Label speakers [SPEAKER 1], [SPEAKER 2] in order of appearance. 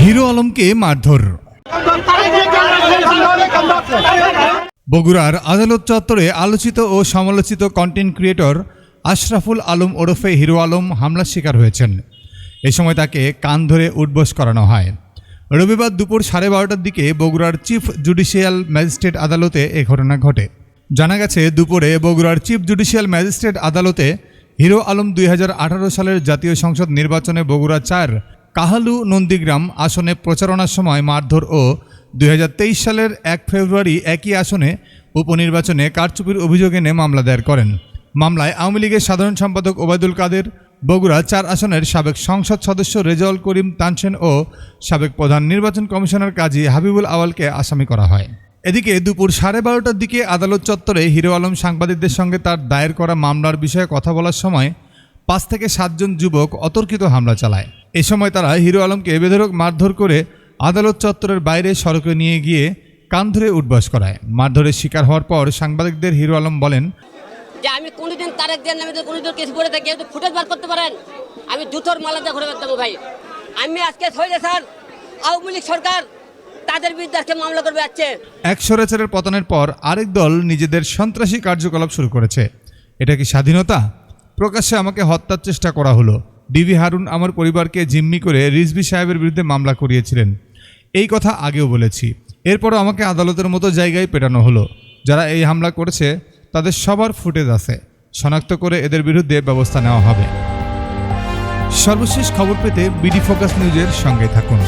[SPEAKER 1] Hero আলমকে মারধর। বগুড়ার আদালত চত্বরে আলোচিত ও সমালোচিত কন্টেন্ট ক্রিয়েটর আশরাফুল আলম ওরফে হিরো আলম হামলার শিকার হয়েছেন। এ সময় তাকে কান ধরে উঠবোস করানো হয়। রবিবার দুপুর 12:30টার দিকে বগুড়ার চিফ জুডিশিয়াল ম্যাজিস্ট্রেট আদালতে এ ঘটনা ঘটে। জানা গেছে, দুপুরে বগুড়ার চিফ জুডিশিয়াল ম্যাজিস্ট্রেট আদালতে হিরো আলম 2018 সালের জাতীয় সংসদ নির্বাচনে বগুড়া 4 কাহালু নন্দীগ্রাম আসনে প্রচারণার সময় মারধর ও 2023 সালের 1 ফেব্রুয়ারি একই আসনে উপনির্বাচনে কারচুপির অভিযোগ এনে মামলা দায়ের করেন। মামলায় আওয়ামী লীগের সাধারণ সম্পাদক ওবায়দুল কাদের, বগুড়া 4 আসনের সাবেক সংসদ সদস্য রেজাউল করিম তানসেন ও সাবেক প্রধান নির্বাচন কমিশনার কাজী হাবিবুল আওয়ালকে আসামি করা হয়। এদিকে দুপুর 12:30টার দিকে আদালত চত্বরে হিরো আলম সাংবাদিকদের সঙ্গে তার দায়ের করা মামলার বিষয়ে কথা বলার সময় 5 থেকে 7 জন যুবক অতর্কিত হামলা চালায়। এ সময় তারা হিরো আলমকে বেধড়ক মারধর করে আদালত চত্বরের বাইরে সড়কে নিয়ে গিয়ে কান ধরে উঠবাস করায়। মারধরের শিকার হওয়ার পর সাংবাদিকদের হিরো আলম বলেন
[SPEAKER 2] যে আমি কোনোদিন তারেক দেন নামে কোনোদিন কেস করে থাকি, একটু ফুটেজ বার করতে পারেন, আমি দুটোর মালা দিয়ে ঘুরে বেড়াতাম ভাই। আমি আজকে হয়ে স্যার আওয়ামী লীগ সরকার তাদের বিরুদ্ধে মামলা করবে যাচ্ছে।
[SPEAKER 1] এক স্বৈরাচারের পতনের পর আরেক দল নিজেদের সন্ত্রাসী কার্যকলাপ শুরু করেছে। এটা কি স্বাধীনতা? প্রকাশ্যে আমাকে হত্যার চেষ্টা করা হলো। ডিবি হারুন আমার পরিবারকে জিম্মি করে রিজভী সাহেবের বিরুদ্ধে মামলা করিয়েছিলেন। এই কথা আগেও বলেছি। এরপরও আমাকে আদালতের মতো জায়গায় পেটানো হলো। যারা এই হামলা করেছে তাদের সবার ফুটেজ আছে, শনাক্ত করে এদের বিরুদ্ধে ব্যবস্থা নেওয়া হবে। সর্বশেষ খবর পেতে বিডি ফোকাস নিউজের সঙ্গে থাকুন।